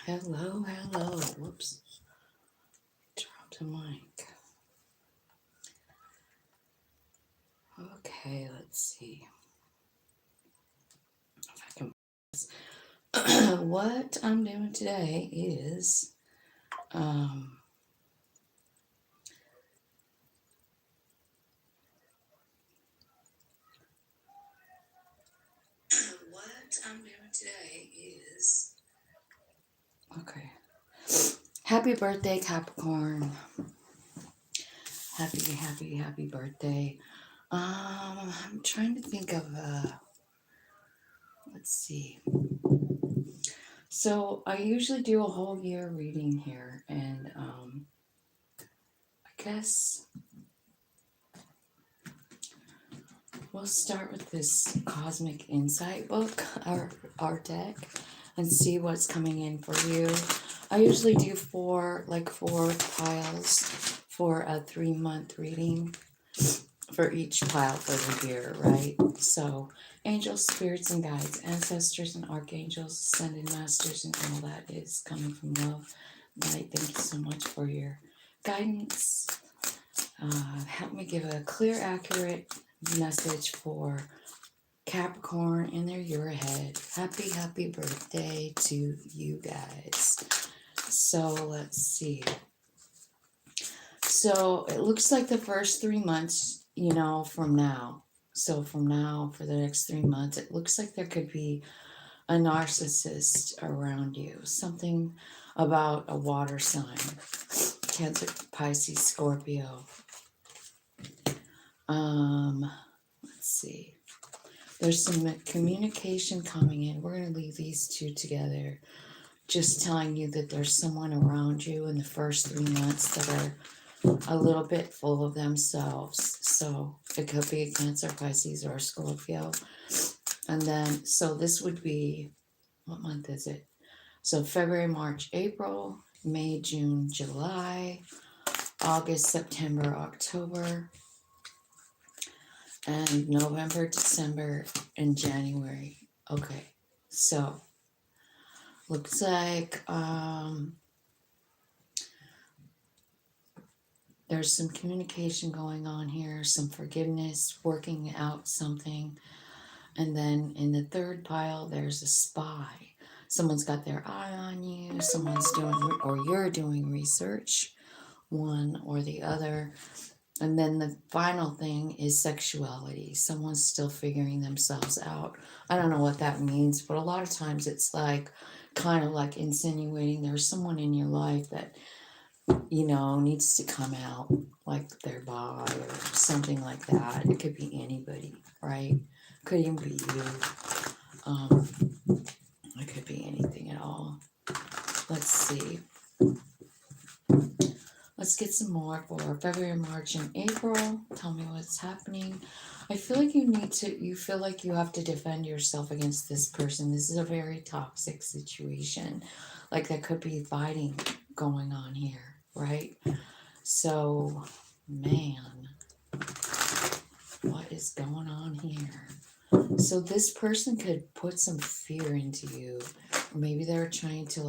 Hello, hello. Whoops. Dropped the mic. Okay, let's see if I can. What I'm doing today is okay. Happy birthday, Capricorn. Happy birthday. I'm trying to think of let's see. So I usually do a whole year reading here, and I guess we'll start with this Cosmic Insight book, our deck, and see what's coming in for you. I usually do four piles for a 3-month reading for each pile for the year, right? So angels, spirits, and guides, ancestors and archangels, ascended masters, and all that is coming from love. Light, thank you so much for your guidance. Help me give a clear, accurate message for Capricorn in their year ahead. Happy birthday to you guys. So let's see. So it looks like the first 3 months, from now. So from now for the next 3 months, it looks like there could be a narcissist around you. Something about a water sign. Cancer, Pisces, Scorpio. Let's see. There's some communication coming in. We're going to leave these two together. Just telling you that there's someone around you in the first 3 months that are a little bit full of themselves. So it could be a Cancer, Pisces, or a Scorpio. And then, so this would be, what month is it? So February, March, April, May, June, July, August, September, October, and November, December, and January. Okay, so looks like there's some communication going on here, some forgiveness, working out something. And then in the third pile, there's a spy. Someone's got their eye on you. Someone's doing, or you're doing research, one or the other. And then the final thing is sexuality. Someone's still figuring themselves out. I don't know what that means, but a lot of times it's like kind of like insinuating there's someone in your life that, needs to come out, like they're bi or something like that. It could be anybody, right? Could even be you. It could be anything at all. Let's see. Let's get some more for February, March, and April. Tell me what's happening. I feel like you feel like you have to defend yourself against this person. This is a very toxic situation. Like there could be fighting going on here, right? So, man, what is going on here? So this person could put some fear into you. Or maybe they're trying to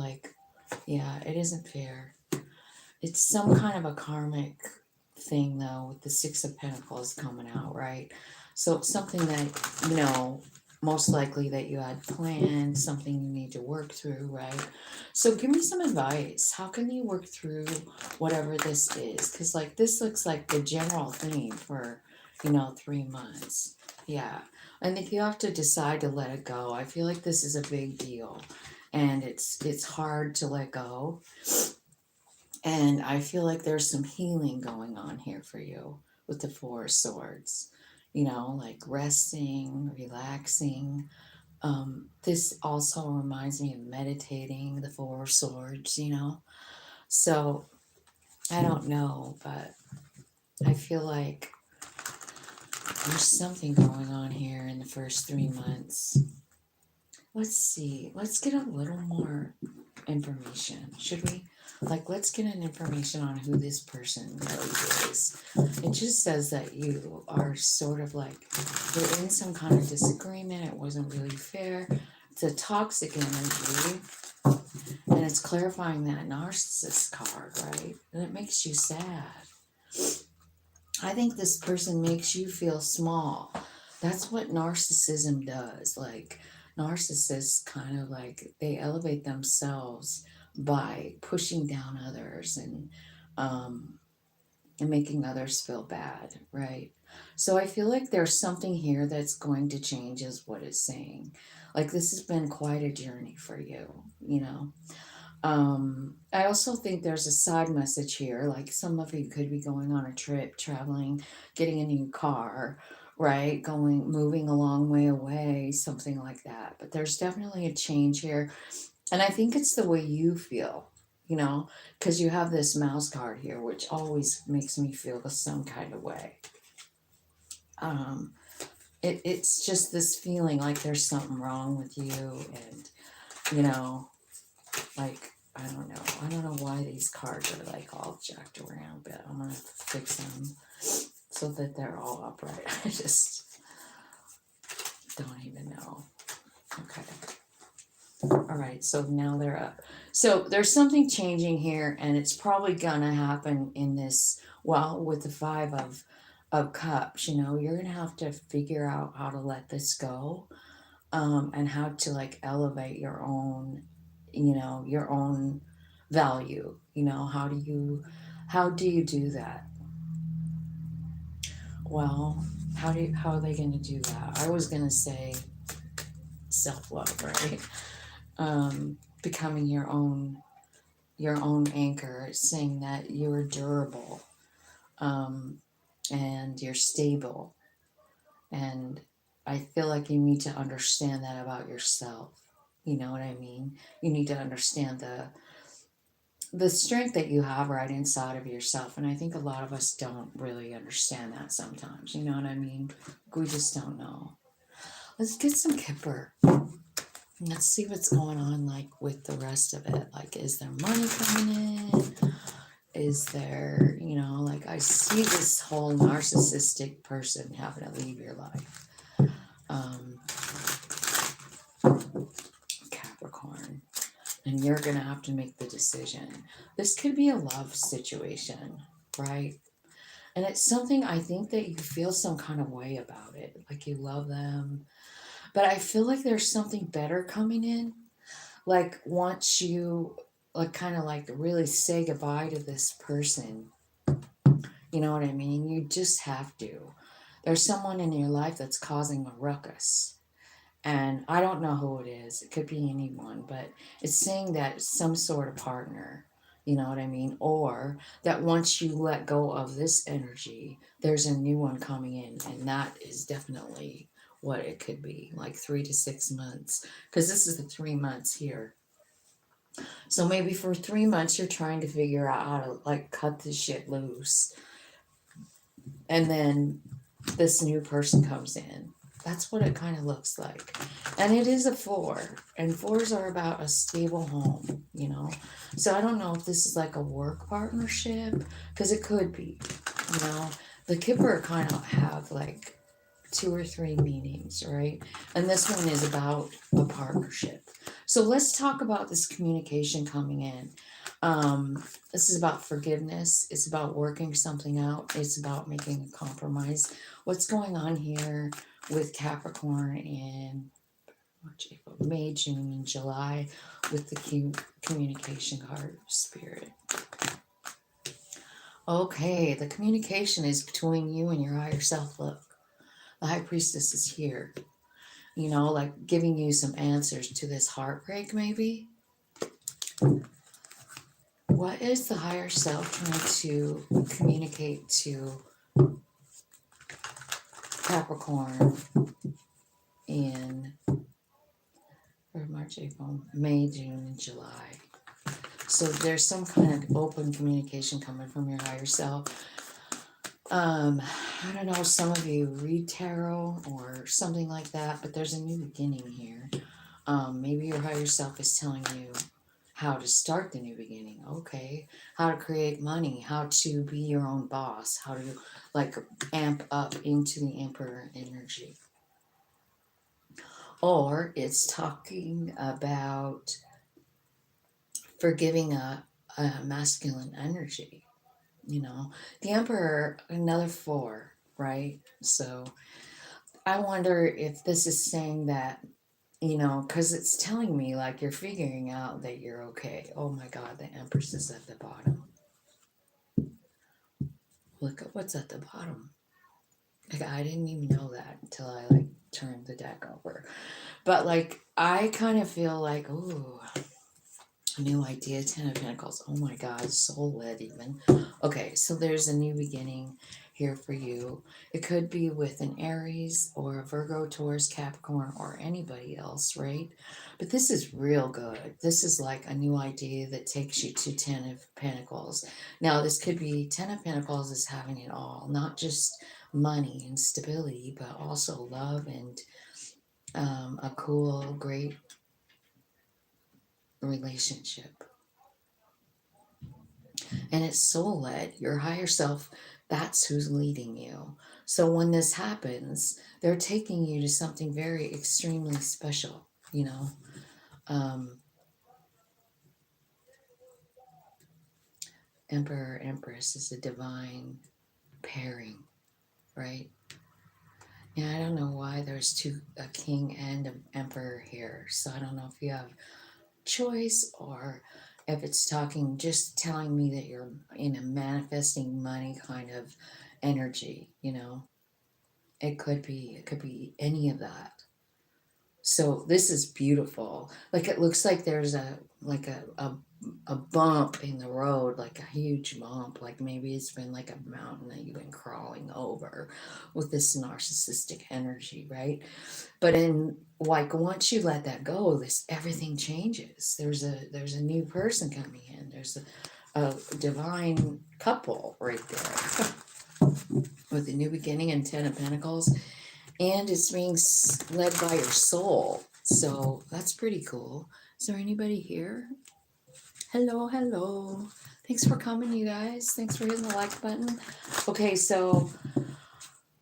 it isn't fair. It's some kind of a karmic thing, though, with the Six of Pentacles coming out, right? So it's something that, most likely that you had planned, something you need to work through, right? So give me some advice. How can you work through whatever this is? Because, this looks like the general theme for, 3 months. Yeah. And if you have to decide to let it go, I feel like this is a big deal. And it's hard to let go. And I feel like there's some healing going on here for you with the Four of Swords, like resting, relaxing. This also reminds me of meditating, the Four of Swords, So I don't know, but I feel like there's something going on here in the first 3 months. Let's see. Let's get a little more information, should we? Let's get an information on who this person really is. It just says that you are sort of you're in some kind of disagreement. It wasn't really fair. It's a toxic energy, and it's clarifying that narcissist card, right? And it makes you sad. I think this person makes you feel small. That's what narcissism does. Like, narcissists kind of like they elevate themselves by pushing down others um, and making others feel bad, right? So I feel like there's something here that's going to change, is what it's saying. Like, this has been quite a journey for you, you know? I also think there's a side message here. Like, some of you could be going on a trip, traveling, getting a new car, right? Moving a long way away, something like that. But there's definitely a change here. And I think it's the way you feel, you know, because you have this mouse card here, which always makes me feel some kind of way. Um, it's just this feeling like there's something wrong with you, and, you know, like, I don't know. I don't know why these cards are like all jacked around, but I'm gonna have to fix them so that they're all upright. I just don't even know. Okay. All right, so now they're up. So there's something changing here, and it's probably gonna happen in this. Well, with the of cups, you know, you're gonna have to figure out how to let this go, and how to like elevate your own, you know, your own value. You know, how do you do that? Well, how are they gonna do that? I was gonna say self love, right? Becoming your own anchor, saying that you're durable, um, and you're stable. And I feel like you need to understand that about yourself. You know what I mean? You need to understand the strength that you have right inside of yourself. And I think a lot of us don't really understand that sometimes. You know what I mean? We just don't know. Let's get some Kipper. Let's see what's going on, like, with the rest of it. Like, is there money coming in? Is there, you know, like, I see this whole narcissistic person having to leave your life. Um, Capricorn. And you're going to have to make the decision. This could be a love situation, right? And it's something I think that you feel some kind of way about it. Like, you love them. But I feel like there's something better coming in. Like, once you, like, kind of like really say goodbye to this person, you know what I mean? You just have to. There's someone in your life that's causing a ruckus. And I don't know who it is. It could be anyone, but it's saying that some sort of partner, you know what I mean? Or that once you let go of this energy, there's a new one coming in. And that is definitely what it could be, like 3 to 6 months. Because this is the 3 months here. So maybe for 3 months, you're trying to figure out how to like cut this shit loose. And then this new person comes in. That's what it kind of looks like. And it is a 4. And 4s are about a stable home, you know? So I don't know if this is like a work partnership, because it could be, you know? The Kipper kind of have like 2 or 3 meanings, right? And this one is about a partnership. So let's talk about this communication coming in. This is about forgiveness. It's about working something out. It's about making a compromise. What's going on here with Capricorn in March, April, May, June, and July with the communication card spirit? Okay, the communication is between you and your higher self. Look, the High Priestess is here. You know, like giving you some answers to this heartbreak, maybe. What is the higher self trying to communicate to Capricorn in March, April, May, June, and July? So there's some kind of open communication coming from your higher self. I don't know, some of you read tarot or something like that, but there's a new beginning here. Maybe your higher self is telling you how to start the new beginning. Okay. How to create money, how to be your own boss, how to like amp up into the Emperor energy. or it's talking about forgiving a masculine energy. You know, the Emperor, another four, right? So I wonder if this is saying that, you know, because it's telling me like you're figuring out that you're okay. Oh my God, the Empress is at the bottom. Look at what's at the bottom. Like I didn't even know that until I like turned the deck over. But like I kind of feel like, ooh, a new idea, Ten of Pentacles. Oh my God, soul led even. Okay, so there's a new beginning here for you. It could be with an Aries or a Virgo, Taurus, Capricorn, or anybody else, right? But this is real good. This is like a new idea that takes you to Ten of Pentacles. Now, this could be Ten of Pentacles is having it all, not just money and stability, but also love and a cool, great relationship. And it's soul led, your higher self, that's who's leading you. So when this happens, they're taking you to something very extremely special, you know. Um, Emperor, Empress is a divine pairing, right? And I don't know why there's a king and an emperor here. So I don't know if you have choice or if it's talking, just telling me that you're in a manifesting money kind of energy, you know. It could be any of that. So this is beautiful. Like it looks like there's a bump in the road, like a huge bump. Like maybe it's been like a mountain that you've been crawling over with this narcissistic energy, right? But in like once you let that go, this everything changes. There's a new person coming in. There's a divine couple right there with a new beginning and Ten of Pentacles, and it's being led by your soul. So that's pretty cool. Is there anybody here? Hello, hello. Thanks for coming, you guys. Thanks for hitting the like button. Okay, so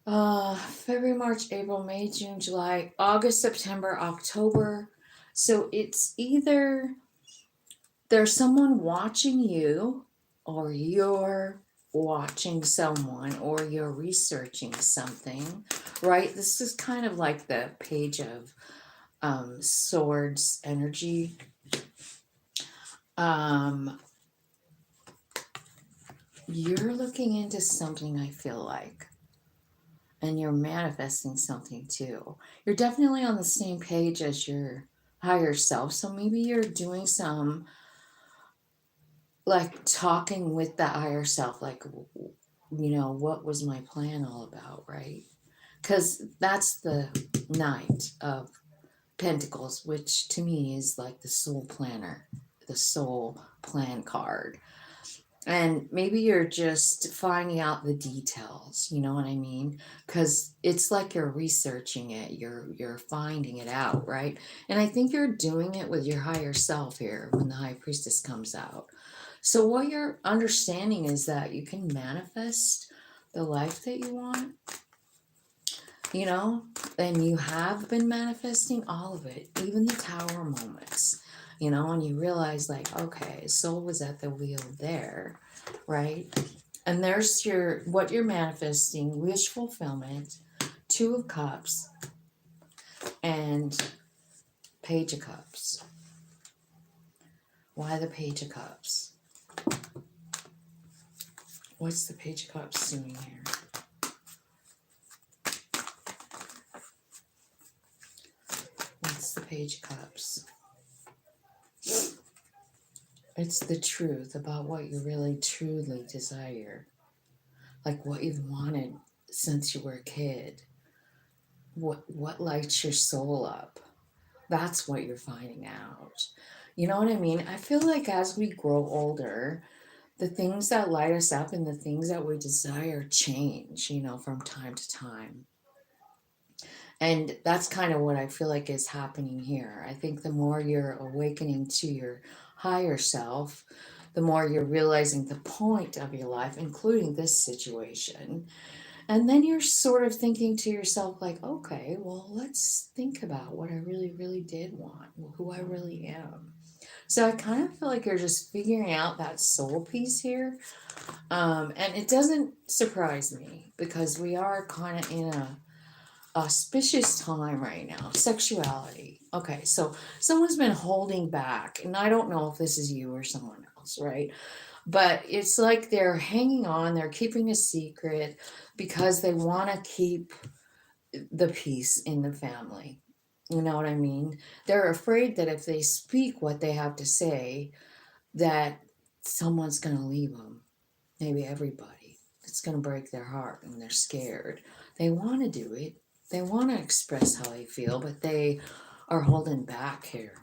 February, March, April, May, June, July, August, September, October. So it's either there's someone watching you, or you're watching someone, or you're researching something, right? This is kind of like the Page of Swords energy. Um, you're looking into something, I feel like, and you're manifesting something too. You're definitely on the same page as your higher self. So maybe you're doing some like talking with the higher self, like, you know, what was my plan all about, right? Because that's the Knight of Pentacles, which to me is like the soul planner, the soul plan card. And maybe you're just finding out the details, you know what I mean? Because it's like you're researching it, you're finding it out, right? And I think you're doing it with your higher self here when the High Priestess comes out. So what you're understanding is that you can manifest the life that you want, you know, and you have been manifesting all of it, even the tower moments, you know, and you realize like, okay, soul was at the wheel there, right? And there's your what you're manifesting, wish fulfillment, Two of Cups, and Page of Cups. Why the Page of Cups? What's the Page of Cups doing here? What's the Page of Cups? It's the truth about what you really truly desire, like what you've wanted since you were a kid. What lights your soul up? That's what you're finding out. You know what I mean? I feel like as we grow older, the things that light us up and the things that we desire change, you know, from time to time. And that's kind of what I feel like is happening here. I think the more you're awakening to your higher self, the more you're realizing the point of your life, including this situation. And then you're sort of thinking to yourself, like, okay, well, let's think about what I really, really did want, who I really am. So I kind of feel like you're just figuring out that soul piece here. And it doesn't surprise me because we are kind of in a auspicious time right now. Sexuality. Okay, so someone's been holding back, and I don't know if this is you or someone else, right? But it's like they're hanging on, they're keeping a secret because they want to keep the peace in the family. You know what I mean? They're afraid that if they speak what they have to say, that someone's going to leave them. Maybe everybody. It's going to break their heart and they're scared. They want to do it. They want to express how they feel, but they are holding back here.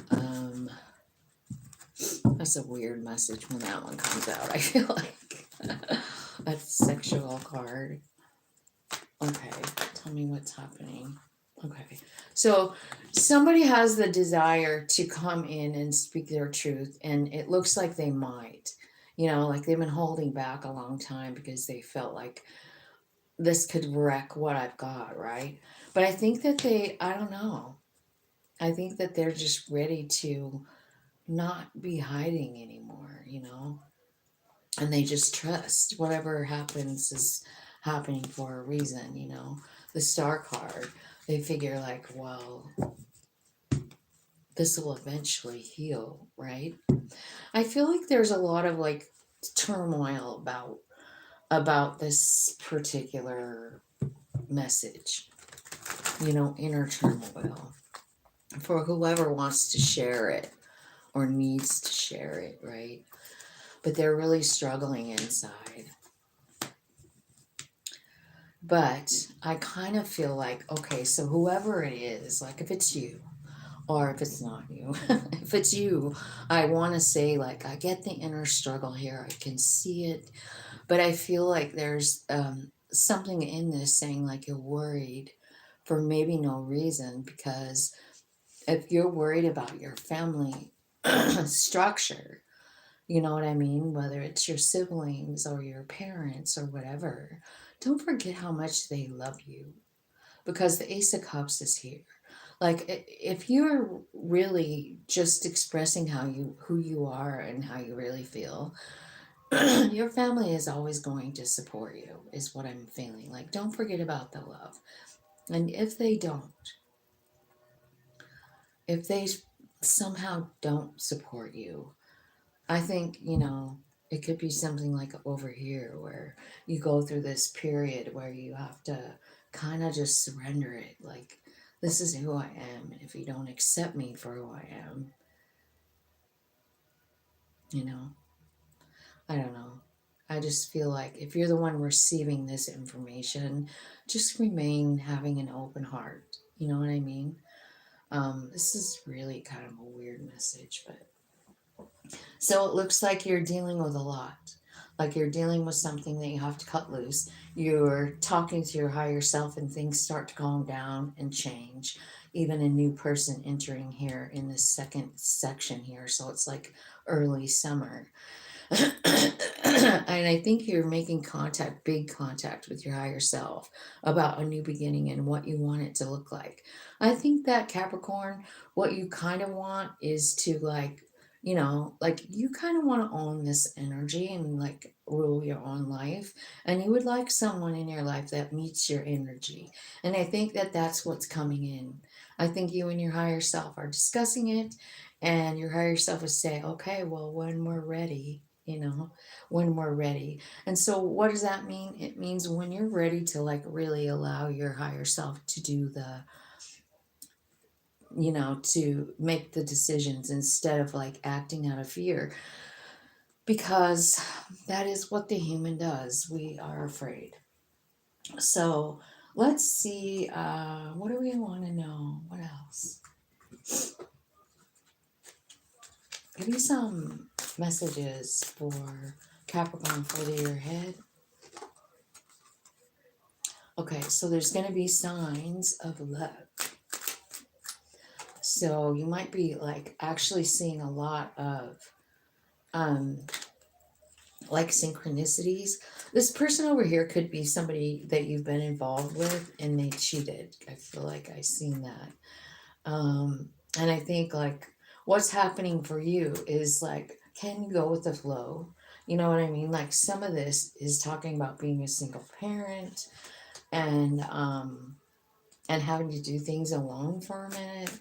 Um, that's a weird message when that one comes out. I feel like that's a sexual card. Okay, tell me what's happening. Okay, so somebody has the desire to come in and speak their truth, and it looks like they might. You know, like they've been holding back a long time because they felt like this could wreck what I've got, right? But I think that I don't know. I think that they're just ready to not be hiding anymore, you know? And they just trust whatever happens is happening for a reason, you know? The star card, they figure, like, well, this will eventually heal, right? I feel like there's a lot of like turmoil about this particular message, you know, inner turmoil for whoever wants to share it or needs to share it, right? But they're really struggling inside. But I kind of feel like, okay, so whoever it is, like if it's you or if it's not you, if it's you, I want to say, like, I get the inner struggle here. I can see it. But I feel like there's something in this saying, like, you're worried for maybe no reason, because if you're worried about your family structure, you know what I mean? Whether it's your siblings or your parents or whatever, don't forget how much they love you, because the Ace of Cups is here. Like, if you're really just expressing who you are and how you really feel, your family is always going to support you, is what I'm feeling. Like, don't forget about the love. And if they don't, if they somehow don't support you, I think, you know, it could be something like over here where you go through this period where you have to kind of just surrender it. Like, this is who I am. And if you don't accept me for who I am, you know, I don't know. I just feel like if you're the one receiving this information, just remain having an open heart. You know what I mean? This is really kind of a weird message, but so it looks like you're dealing with a lot. Like you're dealing with something that you have to cut loose. You're talking to your higher self, and things start to calm down and change. Even a new person entering here in this second section here. So it's like early summer. And I think you're making contact, big contact with your higher self about a new beginning and what you want it to look like. I think that Capricorn, what you kind of want is to, like, you know, like you kind of want to own this energy and like rule your own life. And you would like someone in your life that meets your energy. And I think that that's what's coming in. I think you and your higher self are discussing it, and your higher self would say, okay, well, when we're ready, you know, when we're ready. And so what does that mean? It means when you're ready to like really allow your higher self to do the, you know, to make the decisions instead of like acting out of fear, because that is what the human does. We are afraid. So let's see, what do we want to know? What else? Give me some messages for Capricorn for the year ahead. Okay, so there's going to be signs of love. So you might be like actually seeing a lot of like synchronicities. This person over here could be somebody that you've been involved with and they cheated. I feel like I seen that. And I think like what's happening for you is like, can you go with the flow? You know what I mean? Like some of this is talking about being a single parent and and having to do things alone for a minute.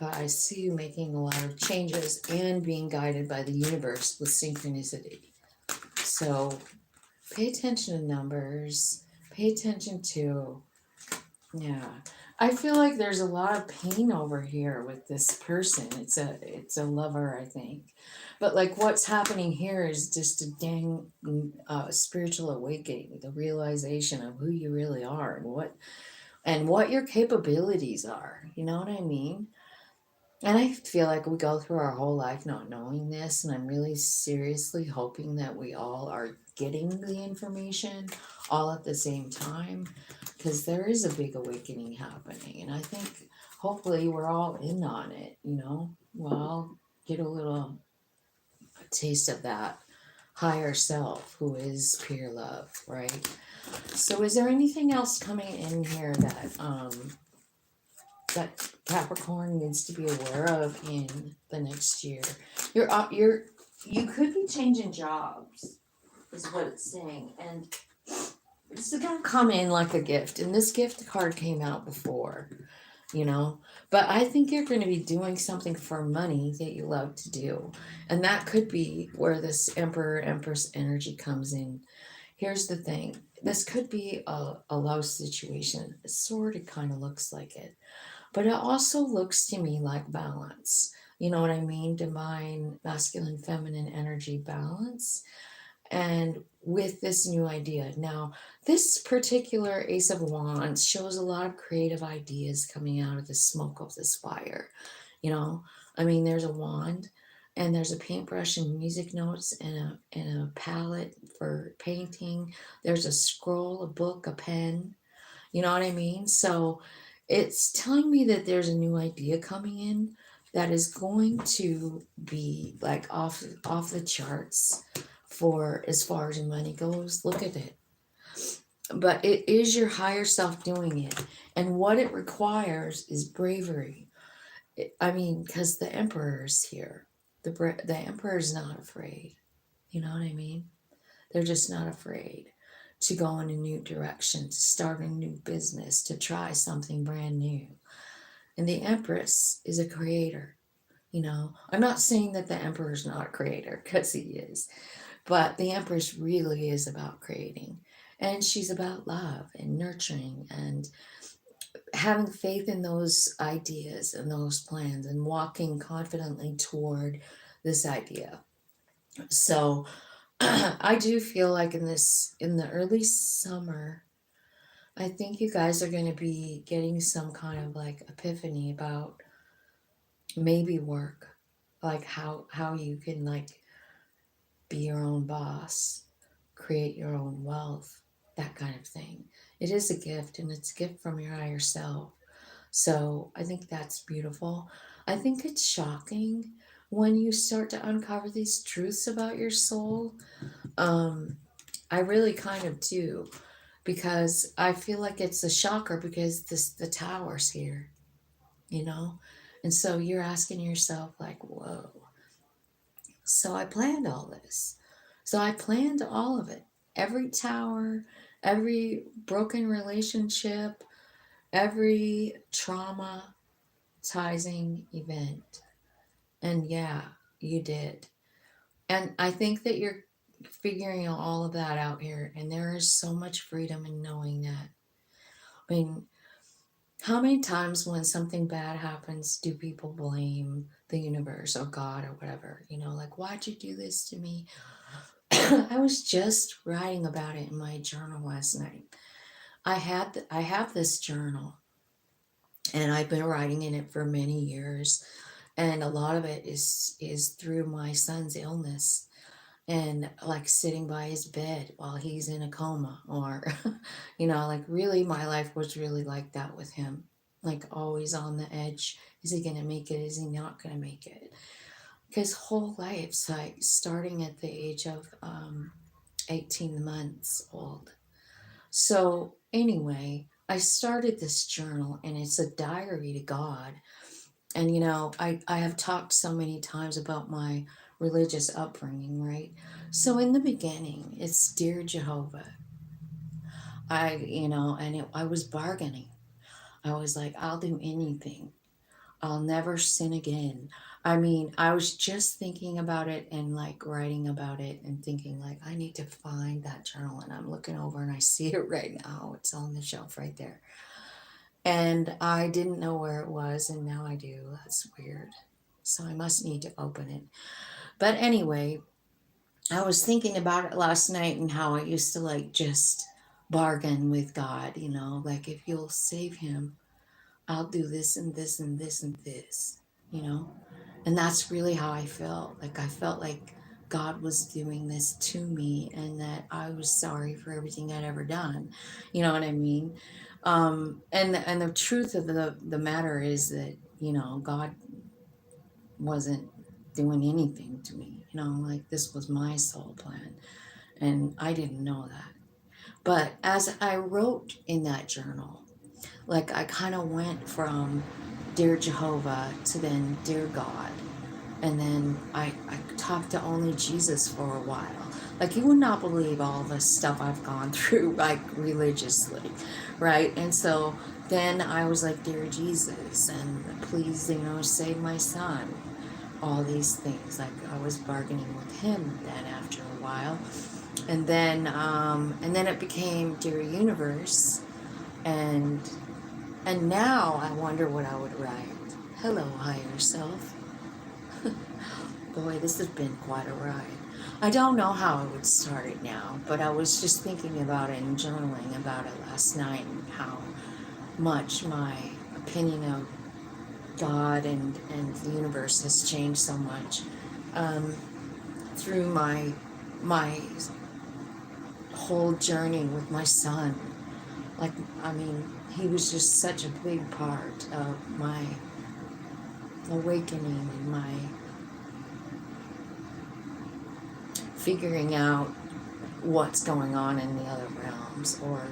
But I see you making a lot of changes and being guided by the universe with synchronicity. So pay attention to numbers. Pay attention to, yeah. I feel like there's a lot of pain over here with this person. It's a lover, I think. But like what's happening here is just a dang spiritual awakening, the realization of who you really are and what your capabilities are. You know what I mean? And I feel like we go through our whole life not knowing this, and I'm really seriously hoping that we all are getting the information all at the same time because there is a big awakening happening. And I think hopefully we're all in on it, you know? We'll all get a little taste of that higher self who is pure love, right? So, is there anything else coming in here that Capricorn needs to be aware of in the next year? You could be changing jobs, is what it's saying, and this is gonna come in like a gift. And this gift card came out before, you know. But I think you're going to be doing something for money that you love to do, and that could be where this Emperor Empress energy comes in. Here's the thing. This could be a love situation. It sort of kind of looks like it. But it also looks to me like balance. You know what I mean? Divine, masculine, feminine energy balance. And with this new idea. Now, this particular Ace of Wands shows a lot of creative ideas coming out of the smoke of this fire. You know, I mean, there's a wand and there's a paintbrush and music notes and a palette for painting. There's a scroll, a book, a pen. You know what I mean? So it's telling me that there's a new idea coming in that is going to be like off the charts for as far as money goes. Look at it. But it is your higher self doing it. And what it requires is bravery. I mean, because the emperor's here. The emperor's not afraid. You know what I mean? They're just not afraid to go in a new direction, to start a new business, to try something brand new. And the Empress is a creator. You know, I'm not saying that the Emperor's not a creator, because he is, but the Empress really is about creating. And she's about love and nurturing and having faith in those ideas and those plans and walking confidently toward this idea. So I do feel like in the early summer, I think you guys are going to be getting some kind of like epiphany about maybe work, like how you can like be your own boss, create your own wealth, that kind of thing. It is a gift, and it's a gift from your higher self. So I think that's beautiful. I think it's shocking when you start to uncover these truths about your soul. Um, I really kind of do, because I feel like it's a shocker because the tower's here, you know? And so you're asking yourself, like, whoa. So I planned all this. So I planned all of it. Every tower, every broken relationship, every traumatizing event. And yeah, you did. And I think that you're figuring all of that out here. And there is so much freedom in knowing that. I mean, how many times when something bad happens do people blame the universe or God or whatever? You know, like, why'd you do this to me? I was just writing about it in my journal last night. I have this journal, and I've been writing in it for many years, and a lot of it is through my son's illness and like sitting by his bed while he's in a coma, or you know, like really my life was really like that with him, like always on the edge. Is he going to make it? Is he not going to make it? His whole life's like starting at the age of 18 months old. So anyway, I started this journal, and it's a diary to God. And I have talked so many times about my religious upbringing, right? So in the beginning, it's Dear Jehovah. I was bargaining. I was like, I'll do anything. I'll never sin again. I mean, I was just thinking about it and like writing about it and thinking like I need to find that journal, and I'm looking over and I see it right now. It's on the shelf right there. And I didn't know where it was, and now I do. That's weird. So I must need to open it. But anyway, I was thinking about it last night and how I used to like just bargain with God, like if you'll save him, I'll do this and this and this and this, you know? And that's really how I felt. Like I felt like God was doing this to me and that I was sorry for everything I'd ever done. You know what I mean? And the truth of the matter is that, God wasn't doing anything to me. Like this was my soul plan. And I didn't know that. But as I wrote in that journal, like I kind of went from Dear Jehovah to then Dear God. And then I talked to only Jesus for a while. Like you would not believe all the stuff I've gone through, like religiously, right? And so then I was like, Dear Jesus, and please, save my son. All these things. Like I was bargaining with him then after a while. And then it became Dear Universe, and now I wonder what I would write. Hello, higher self. Boy, this has been quite a ride. I don't know how I would start it now, but I was just thinking about it and journaling about it last night, and how much my opinion of God and the universe has changed so much through my whole journey with my son. Like, I mean, he was just such a big part of my awakening and my figuring out what's going on in the other realms, or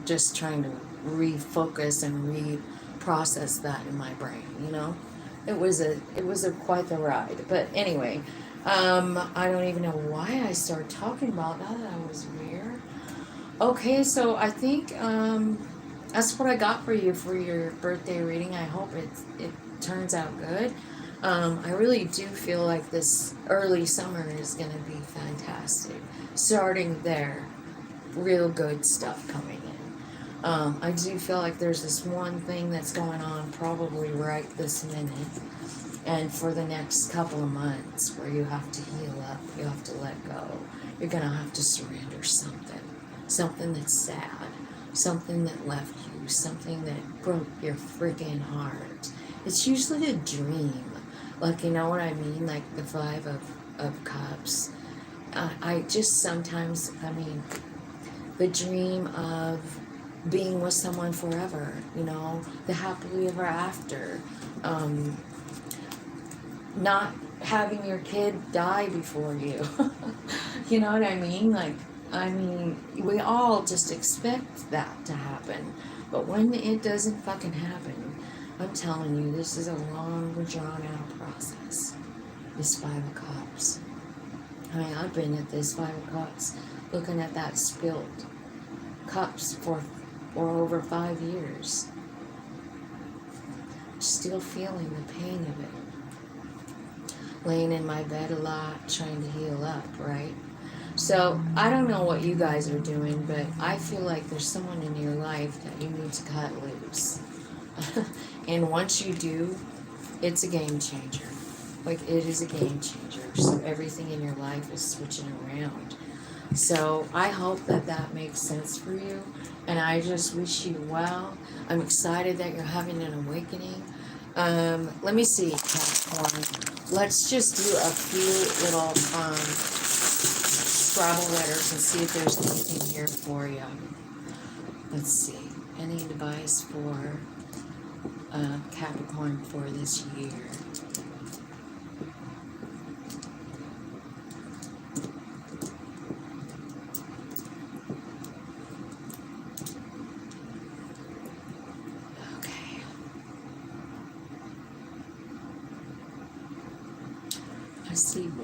just trying to refocus and reprocess that in my brain. It was a quite the ride. But anyway, I don't even know why I started talking about that. That was weird. Okay, so I think that's what I got for you for your birthday reading. I hope it turns out good. I really do feel like this early summer is going to be fantastic. Starting there, real good stuff coming in. I do feel like there's this one thing that's going on probably right this minute, and for the next couple of months, where you have to heal up, you have to let go. You're going to have to surrender something that's sad, something that left you, something that broke your freaking heart. It's usually a dream. Like, you know what I mean? Like the Five of Cups. I just sometimes, the dream of being with someone forever, the happily ever after. Not having your kid die before you. You know what I mean? Like, we all just expect that to happen. But when it doesn't fucking happen, I'm telling you, this is a long, drawn-out process. This Five of Cups. I've been at this Five of Cups, looking at that spilled cups for over 5 years. Still feeling the pain of it. Laying in my bed a lot, trying to heal up, right? So, I don't know what you guys are doing, but I feel like there's someone in your life that you need to cut loose. And once you do, it's a game changer. Like, it is a game changer. So everything in your life is switching around. So I hope that makes sense for you. And I just wish you well. I'm excited that you're having an awakening. Let me see, Capricorn. Let's just do a few little Scrabble letters and see if there's anything here for you. Let's see. Any advice for Capricorn for this year?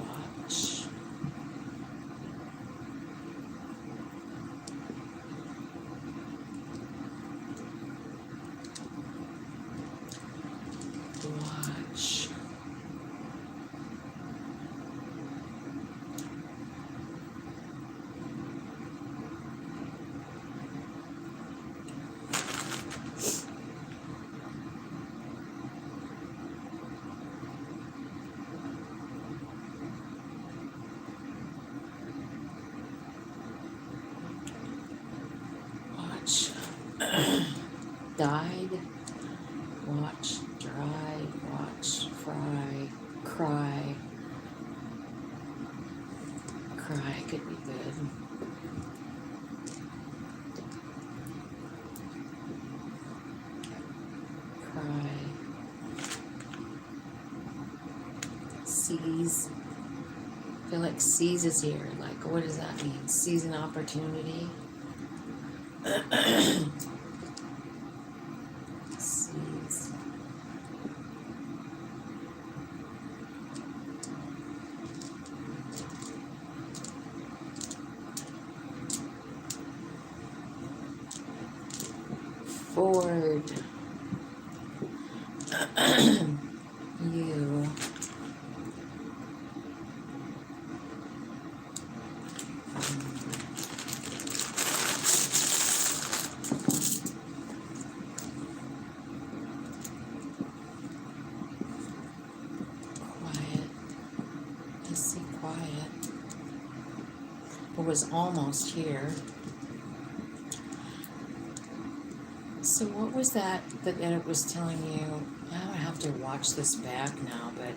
Watch. Watch. Watch. Died. Watch. Dried. Watch. Fry. Cry. Cry could be good. Cry. Seize. I feel like seize is here. Like, what does that mean? Seize an opportunity. Seize. Forward. You. Quiet. I see quiet. It was almost here. So what was that it was telling you? I would have to watch this back now, but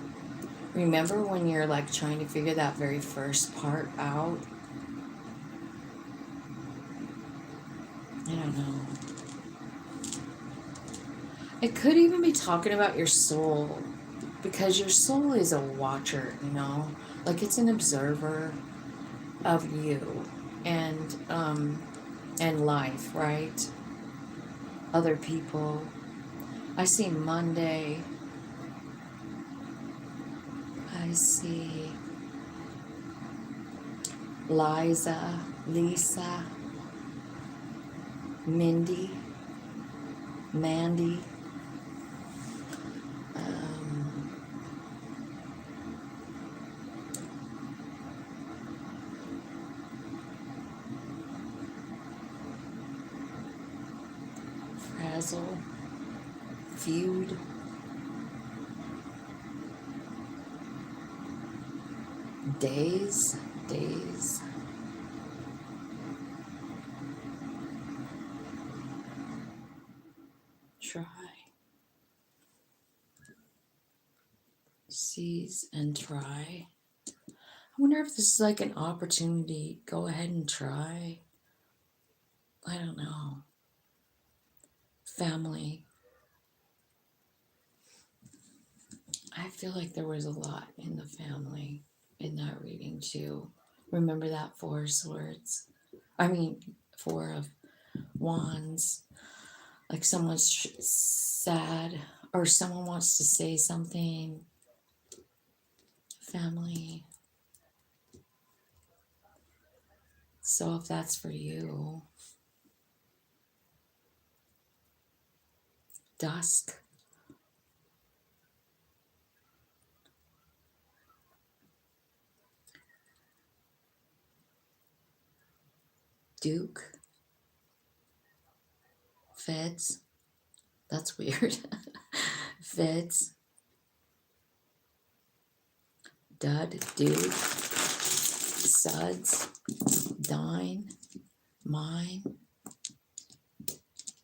remember when you're like trying to figure that very first part out? I don't know. It could even be talking about your soul, because your soul is a watcher, you know? Like it's an observer of you and life, right? Other people. I see Monday. I see Liza, Lisa, Mindy, Mandy, Frazzle, Feud, Days, Try, Seize and Try. I wonder if this is like an opportunity. Go ahead and try. I don't know. Family. I feel like there was a lot in the family in that reading too. Remember that Four of Swords? I mean, Four of Wands. Like someone's sad or someone wants to say something. Family. So if that's for you. Dusk. Duke. Feds. That's weird. Feds. Dud. Dude. Suds. Dine. Mine.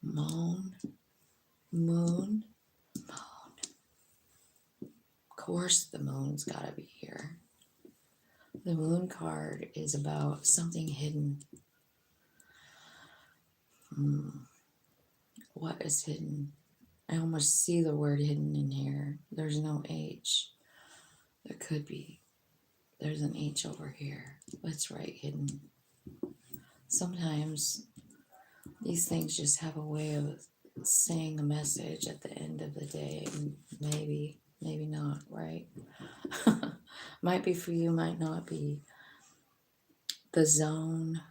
Moan. Moon. Moon. Of course the moon's gotta be here. The moon card is about something hidden. What is hidden? I almost see the word hidden in here. There's no H. There could be. There's an H over here. Let's write hidden. Sometimes these things just have a way of saying a message at the end of the day. Maybe not, right? Might be for you, might not be. The zone.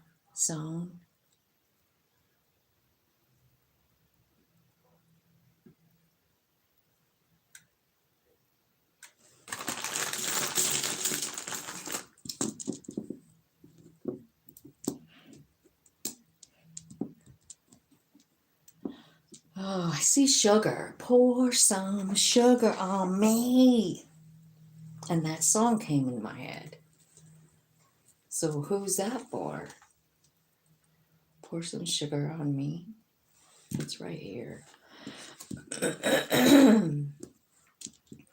Oh, I see sugar. Pour some sugar on me. And that song came in my head. So who's that for? Pour some sugar on me. It's right here.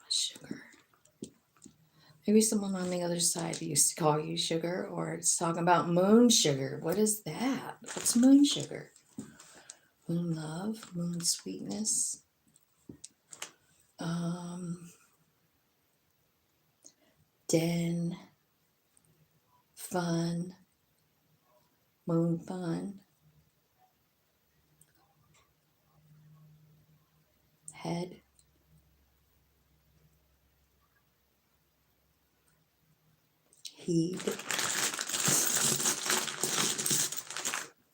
Sugar. Maybe someone on the other side used to call you sugar, or it's talking about moon sugar. What is that? What's moon sugar? Moon love, moon sweetness. Den, fun, moon fun. Head. Heed.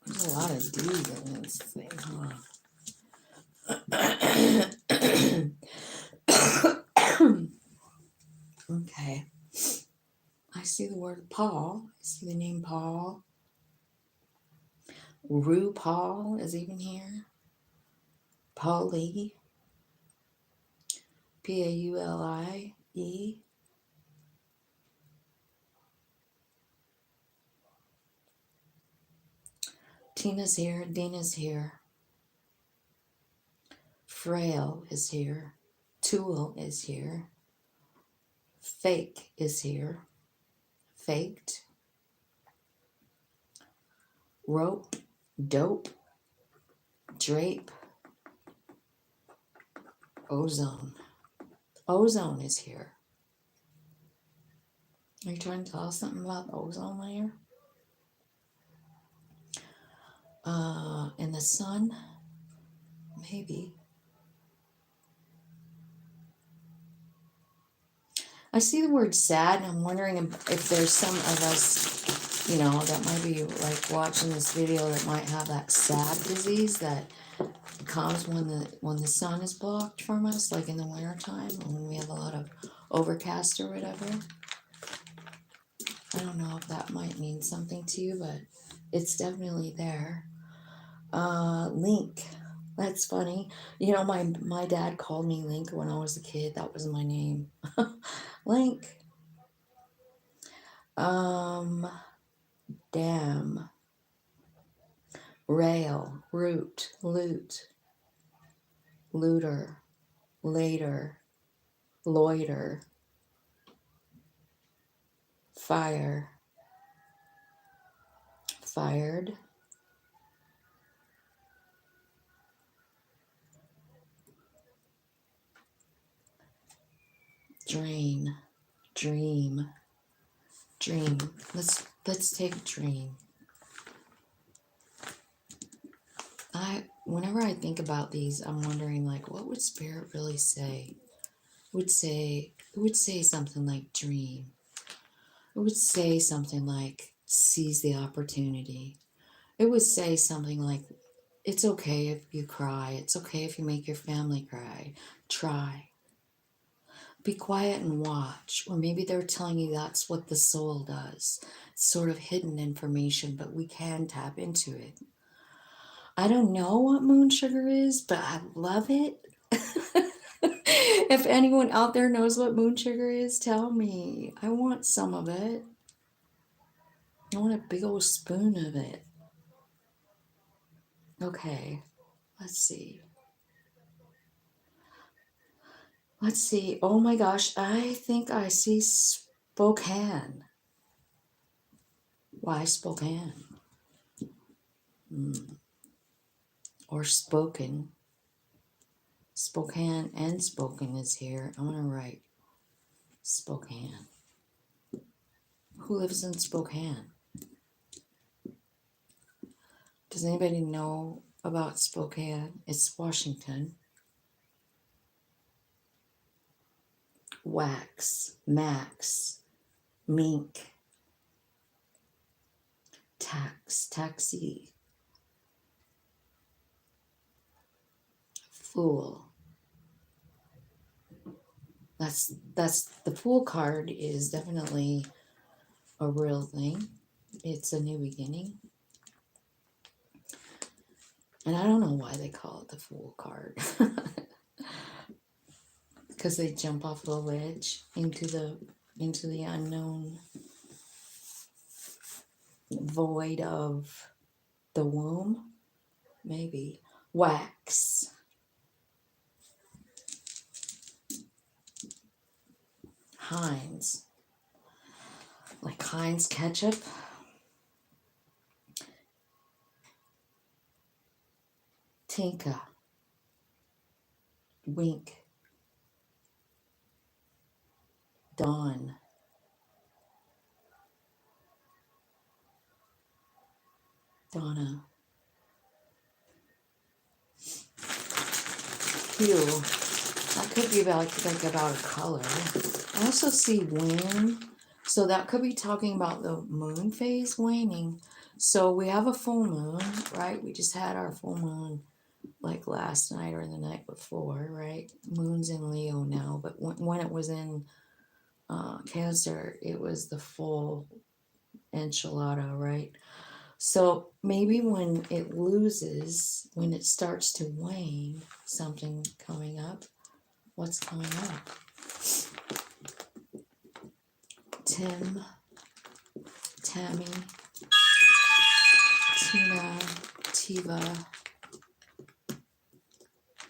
There's a lot of D's in this thing, huh? Okay. I see the word Paul. I see the name Paul. RuPaul is even here. Paulie. Paulie. Tina's here. Dina's here. Frail is here. Tool is here. Fake is here. Faked. Rope. Dope. Drape. Ozone. Ozone is here. Are you trying to tell us something about the ozone layer? In the sun? Maybe. I see the word sad, and I'm wondering if there's some of us, that might be like watching this video that might have that sad disease that comes when the sun is blocked from us, like in the wintertime when we have a lot of overcast or whatever. I don't know if that might mean something to you, but it's definitely there. Link. That's funny. My dad called me Link when I was a kid. That was my name. Link. Dam. Rail. Root. Loot. Looter. Later. Loiter. Fire. Fired. Drain. Dream. Dream. Let's take dream. Whenever I think about these, I'm wondering, like, what would spirit really say? It would say something like dream. It would say something like seize the opportunity. It would say something like, it's okay if you cry. It's okay if you make your family cry. Try. Be quiet and watch. Or maybe they're telling you that's what the soul does. It's sort of hidden information, but we can tap into it. I don't know what moon sugar is, but I love it. If anyone out there knows what moon sugar is, tell me. I want some of it. I want a big old spoon of it. Okay, let's see. Oh my gosh, I think I see Spokane. Why Spokane? Or spoken. Spokane and spoken is here. I'm going to write Spokane. Who lives in Spokane? Does anybody know about Spokane? It's Washington. wax, max, mink, tax, taxi, fool. That's the Fool card is definitely a real thing. It's a new beginning. And I don't know why they call it the Fool card. Because they jump off the ledge into the unknown void of the womb. Maybe. Wax. Heinz. Like Heinz ketchup. Tinka. Wink. Dawn. Donna. Hue. That could be about a color. I also see wane. So that could be talking about the moon phase waning. So we have a full moon, right? We just had our full moon like last night or the night before, right? Moon's in Leo now, but when it was in Cancer, it was the full enchilada, right? So maybe when it loses, when it starts to wane, something coming up. What's coming up? Tim, Tammy, Tina, Tiva.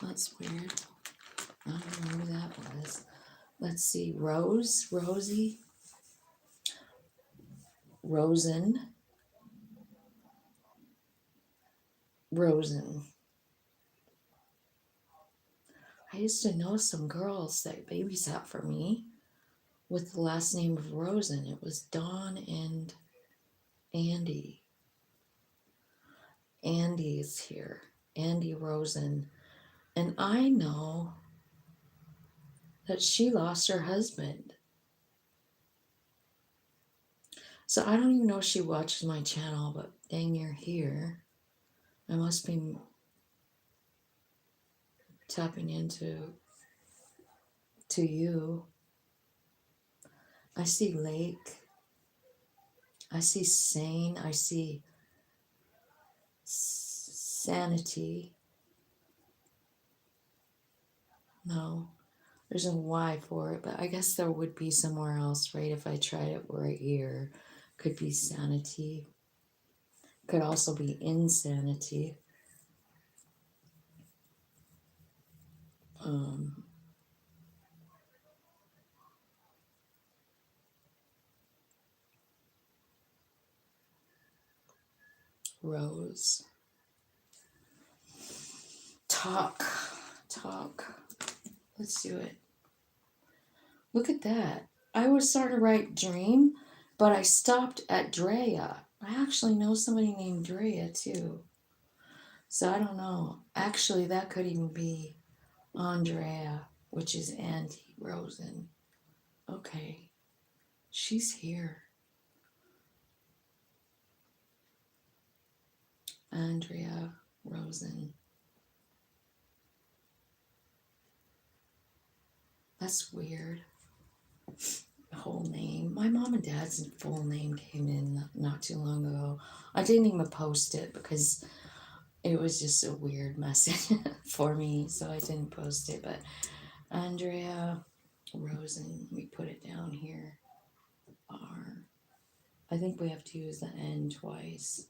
That's weird. I don't know who that was. Let's see. Rose, Rosie, Rosen, Rosen. I used to know some girls that babysat for me with the last name of Rosen. It was Dawn and Andy. Andy is here. Andy Rosen. And I know that she lost her husband. So I don't even know if she watches my channel, but dang, you're here. I must be tapping into you. I see lake. I see sane. I see sanity. No, there's a Y for it, but I guess there would be somewhere else, right? If I tried it right here, could be sanity. Could also be insanity. Rose. Talk. Let's do it. Look at that. I was starting to write dream, but I stopped at Drea. I actually know somebody named Drea too. So I don't know. Actually, that could even be Andrea, which is Auntie Rosen. Okay. She's here. Andrea Rosen. That's weird. Whole name. My mom and dad's full name came in not too long ago. I didn't even post it because it was just a weird message for me, so I didn't post it. But Andrea Rosen, let me put it down here. R. I think we have to use the N twice.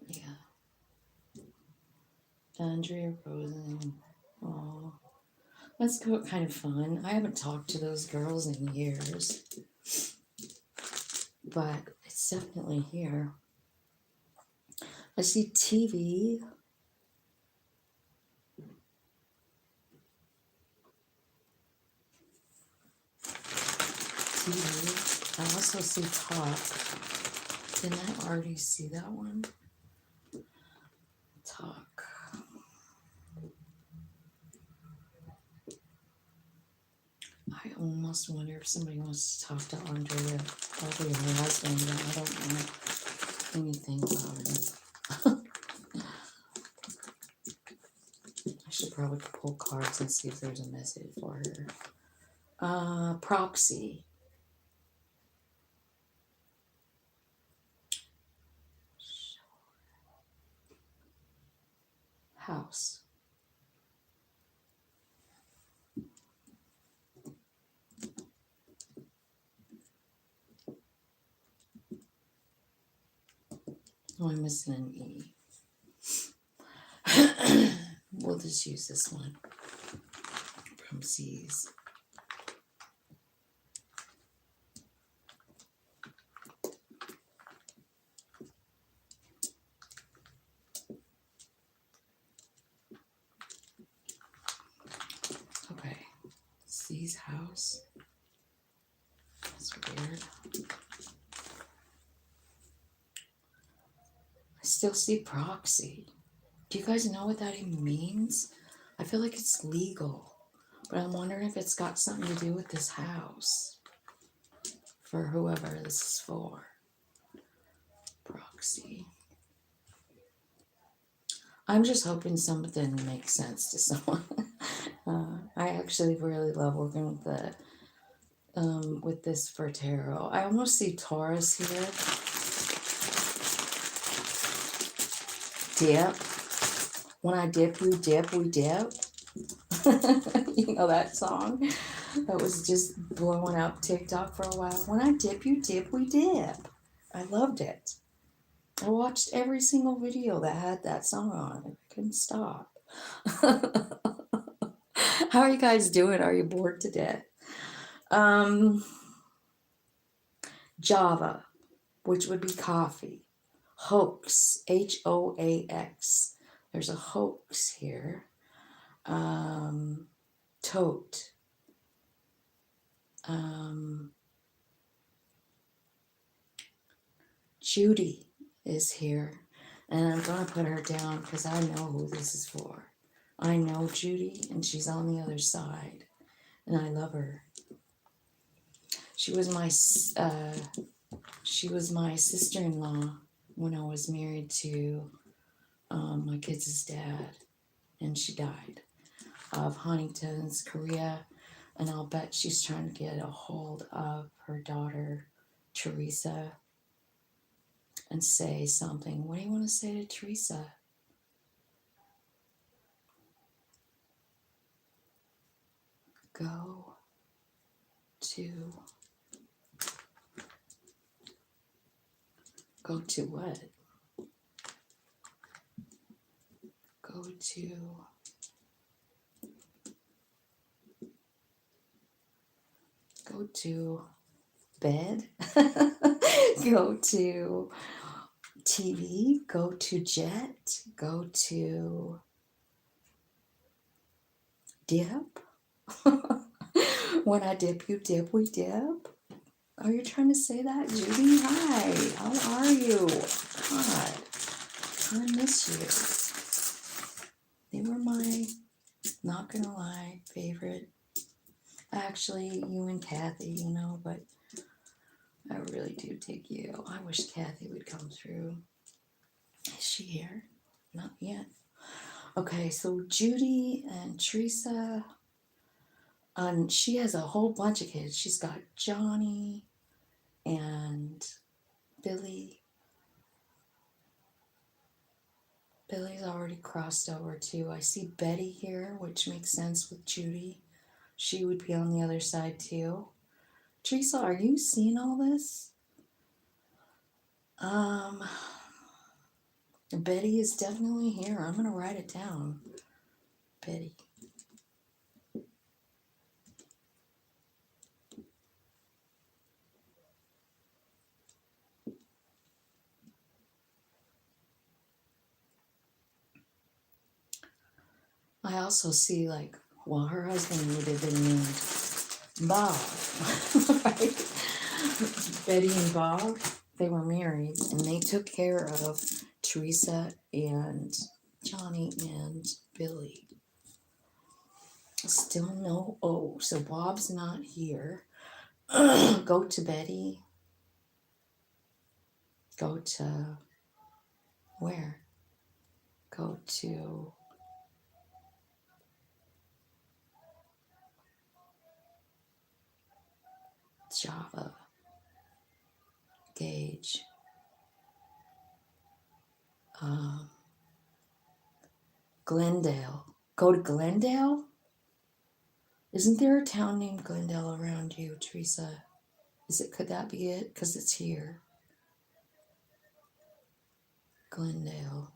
Yeah. Andrea Rosen. Oh, that's kind of fun. I haven't talked to those girls in years, but it's definitely here. I see TV. I also see talk. Didn't I already see that one? Talk. also wonder if somebody wants to talk to Andrea, probably her husband, but I don't know anything about him. I should probably pull cards and see if there's a message for her. Proxy. House. Oh, I'm missing an E. We'll just use this one from C's. Okay, C's house. That's weird. I still see proxy. Do you guys know what that even means? I feel like it's legal, but I'm wondering if it's got something to do with this house for whoever this is for. Proxy. I'm just hoping something makes sense to someone. I actually really love working with this for tarot. I almost see Taurus here. Dip. When I dip, we dip, we dip. You know that song? That was just blowing up TikTok for a while. When I dip, you dip, we dip. I loved it. I watched every single video that had that song on it. I couldn't stop. How are you guys doing? Are you bored to death? Java, which would be coffee. Hoax, Hoax. There's a hoax here. Tote. Judy is here, and I'm gonna put her down because I know who this is for. I know Judy, and she's on the other side, and I love her. She was my sister-in-law when I was married to my kids' dad, and she died of Huntington's, Korea, and I'll bet she's trying to get a hold of her daughter, Teresa, and say something. What do you want to say to Teresa? Go to what? Go to bed. Go to TV. Go to jet. Go to dip. When I dip, you dip, we dip. Are you trying to say that, Judy? Hi, how are you? God, I miss you. They were my, not gonna lie, favorite. Actually, you and Kathy, you know, but I really do dig you. I wish Kathy would come through. Is she here? Not yet. Okay, so Judy and Teresa, and she has a whole bunch of kids. She's got Johnny and Billy. Billy's already crossed over too. I see Betty here, which makes sense with Judy. She would be on the other side too. Teresa, are you seeing all this? Betty is definitely here. I'm going to write it down. Betty. I also see, like, well, her husband would have been named Bob, right? Betty and Bob, they were married, and they took care of Teresa and Johnny and Billy. Still no O. So Bob's not here. Go to Betty. Go to where? Go to Java. Gauge. Glendale. Go to Glendale? Isn't there a town named Glendale around you, Teresa? Could that be it? Because it's here. Glendale.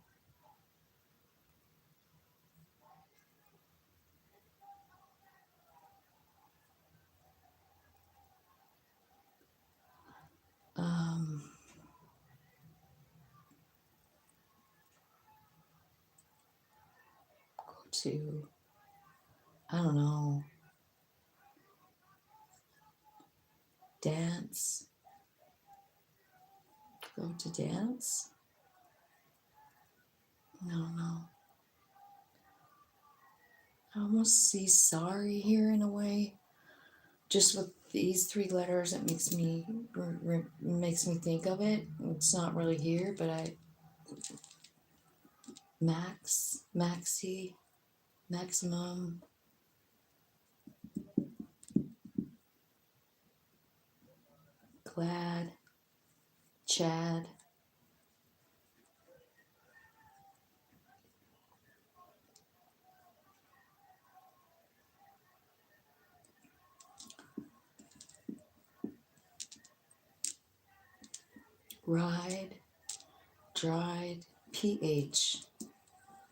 Go to, I don't know, dance. Go to dance? No. I almost see sorry here in a way. Just with these three letters, it makes me think of it. It's not really here, but maxi, maximum, glad, Chad. Ride, dried, PH.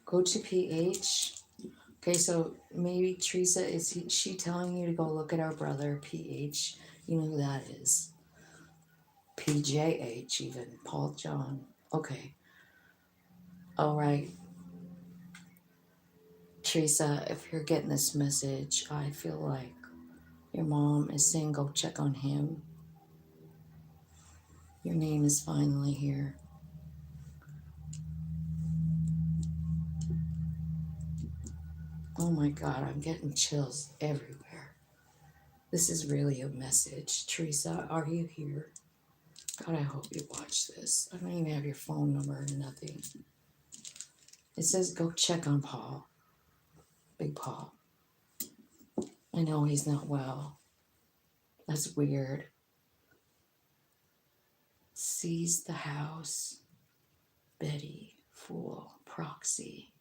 Go to PH. Okay, so maybe Teresa, is she telling you to go look at our brother, PH? You know who that is. PJH, even. Paul John. Okay. All right. Teresa, if you're getting this message, I feel like your mom is saying go check on him. Your name is finally here. Oh my God, I'm getting chills everywhere. This is really a message. Teresa, are you here? God, I hope you watch this. I don't even have your phone number or nothing. It says go check on Paul. Big Paul. I know he's not well. That's weird. Sees the house. Betty, fool, proxy.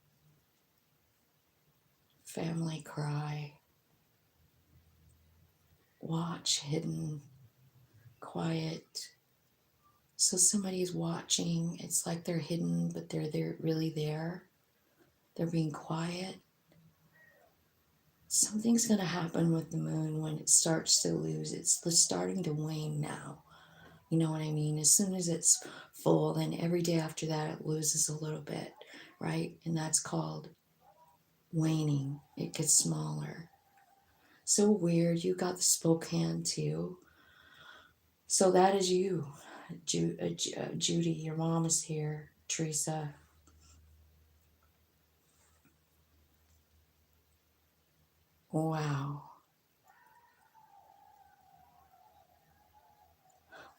Family cry. Watch, hidden, quiet. So somebody's watching. It's like they're hidden, but they're really there. They're being quiet. Something's going to happen with the moon when it starts to lose. It's starting to wane now. You know what I mean? As soon as it's full, then every day after that, it loses a little bit, right? And that's called waning. It gets smaller. So weird. You got the Spokane too. So that is you, Judy. Your mom is here. Teresa. Wow.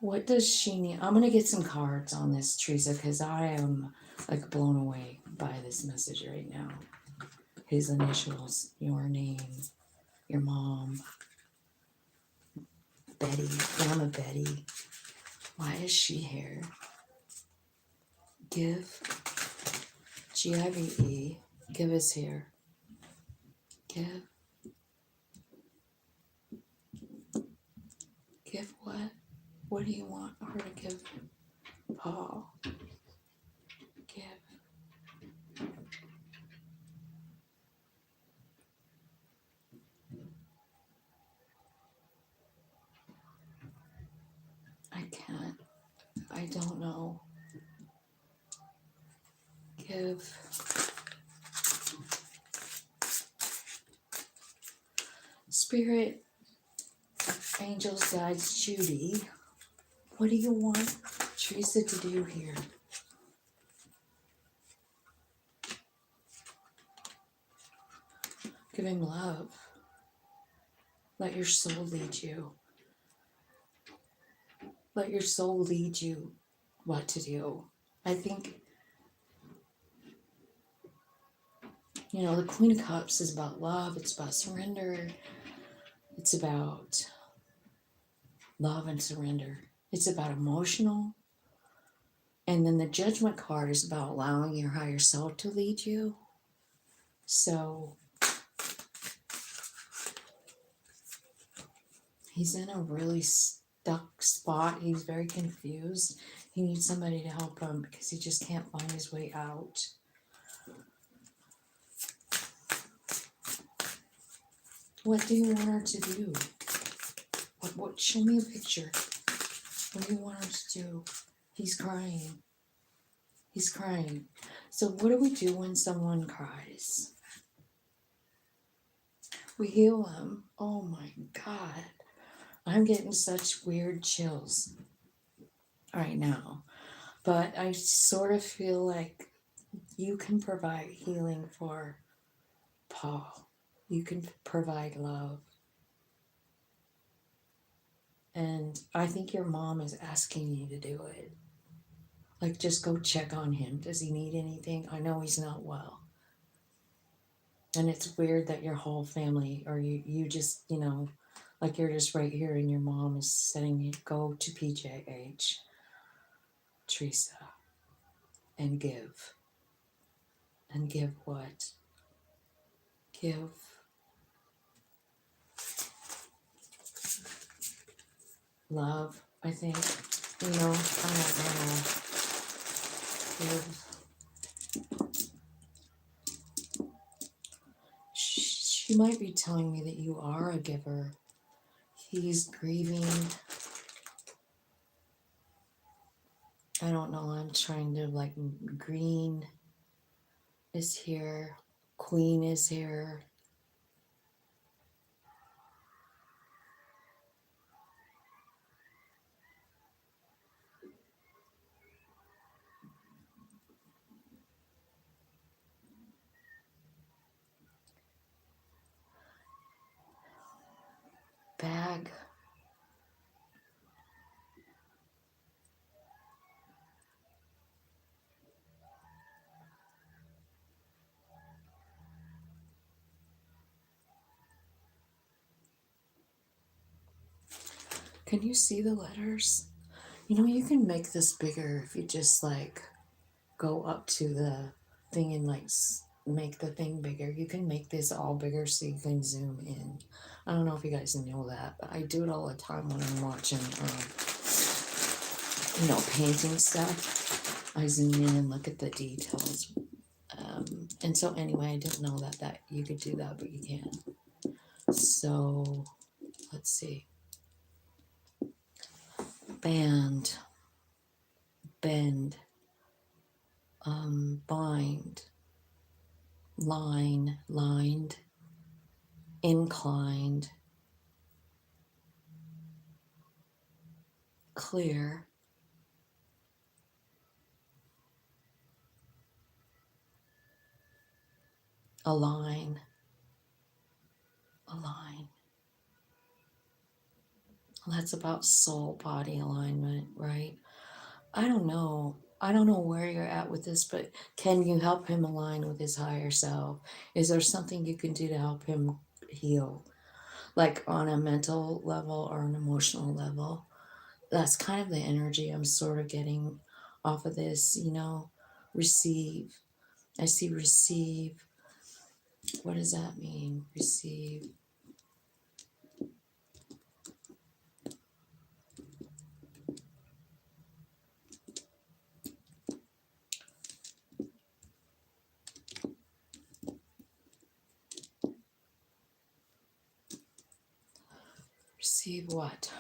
What does she need? I'm going to get some cards on this, Teresa, because I am like blown away by this message right now. His initials, your name, your mom, Betty, Grandma Betty. Why is she here? Give, Give, give is here. Give what? What do you want her to give Paul? Give. I can't. I don't know. Give. Spirit, angels, guides, Judy. What do you want Teresa to do here? Give him love. Let your soul lead you. Let your soul lead you what to do. I think, the Queen of Cups is about love, it's about surrender, it's about love and surrender, it's about emotional. And then the Judgment card is about allowing your higher self to lead you. So he's in a really stuck spot. He's very confused. He needs somebody to help him because he just can't find his way out. What do you want her to do? What? Show me a picture. What do you want her to do? He's crying. He's crying. So what do we do when someone cries? We heal them. Oh my God. I'm getting such weird chills right now. But I sort of feel like you can provide healing for Paul. You can provide love. And I think your mom is asking you to do it. Like, just go check on him. Does he need anything? I know he's not well. And it's weird that your whole family, or you just, like you're just right here and your mom is saying, you go to PJH, Teresa, and give. And give what? Give love, I think. I don't know. Give. She might be telling me that you are a giver. He's grieving. I don't know. I'm trying to, green is here. Queen is here. Bag. Can you see the letters? You can make this bigger if you just go up to the thing and make the thing bigger. You can make this all bigger so you can zoom in. I don't know if you guys know that, but I do it all the time when I'm watching, painting stuff. I zoom in and look at the details. And so anyway, I didn't know that you could do that, but you can. So let's see. Band, bend, bind, line, lined, inclined, clear, align, align. Well, that's about soul body alignment, right? I don't know. I don't know where you're at with this, but can you help him align with his higher self? Is there something you can do to help him heal? Like on a mental level or an emotional level? That's kind of the energy I'm sort of getting off of this, receive. I see receive. What does that mean? Receive. Receive what?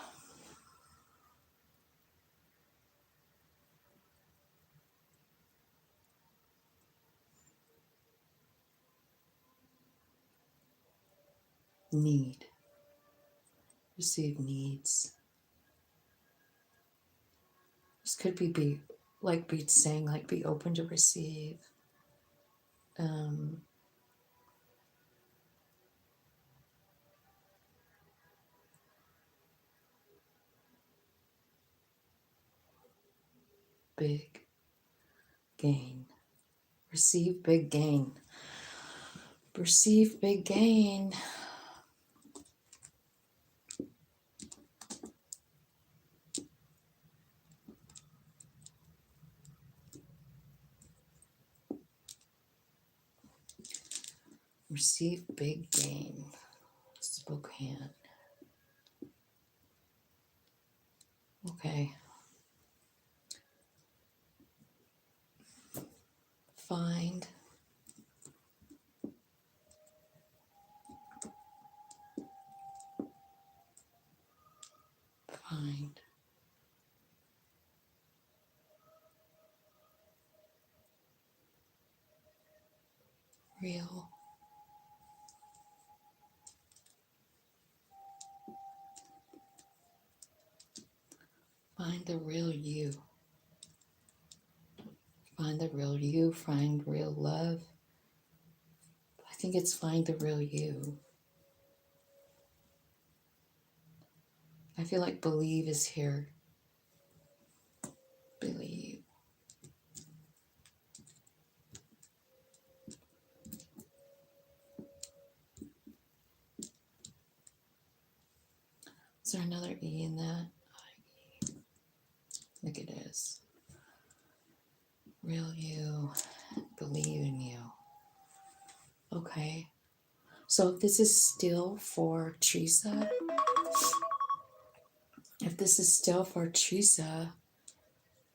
Need. Receive needs. This could be saying be open to receive. big gain. Receive big gain. Receive big gain. Receive big gain. Spokane. Okay. Find. Find. Real. Find the real you. Find the real you. Find real love. I think it's find the real you. I feel like believe is here. Believe. Is there another E in that? I think it is. Real you. Believe in you. Okay. So if this is still for Teresa,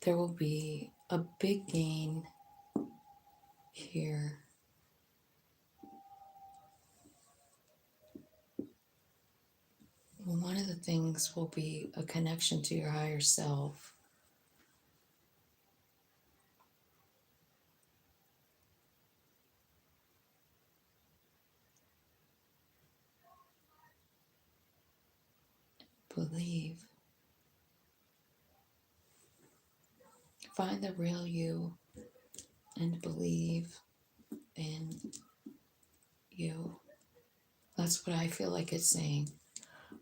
there will be a big gain here. One of the things will be a connection to your higher self. Believe. Find the real you and believe in you. That's what I feel like it's saying.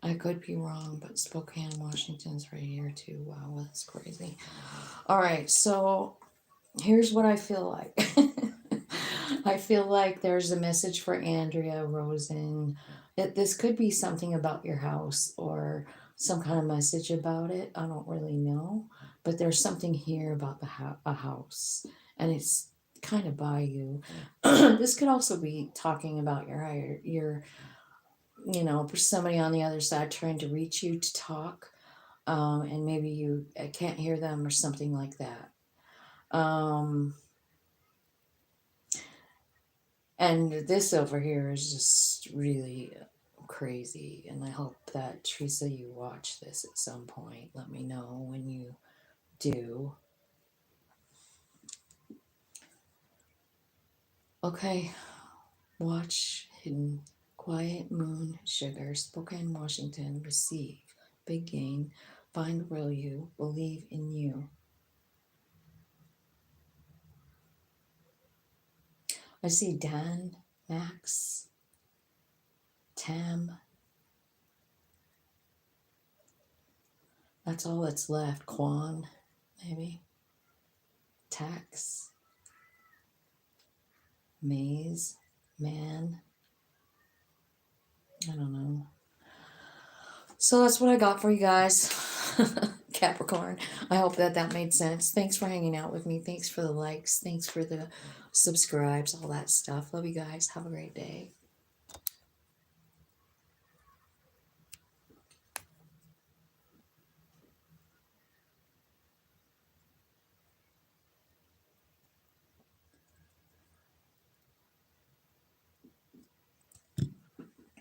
I could be wrong, but Spokane, Washington's right here too. Wow, that's crazy. All right, so here's what I feel like. I feel like there's a message for Andrea Rosen. This could be something about your house or some kind of message about it. I don't really know, but there's something here about a house, and it's kind of by you. This could also be talking about your somebody on the other side trying to reach you to talk, and maybe you can't hear them or something like that. And this over here is just really crazy. And I hope that, Teresa, you watch this at some point. Let me know when you do. Okay. Watch Hidden Quiet Moon Sugar, Spokane, Washington. Receive big gain. Find real you. Believe in you. I see Dan, Max, Tam. That's all that's left. Quan, maybe. Tax. Maze. Man. I don't know. So that's what I got for you guys. Capricorn. I hope that made sense. Thanks for hanging out with me. Thanks for the likes. Thanks for the subscribes, all that stuff. Love you guys. Have a great day.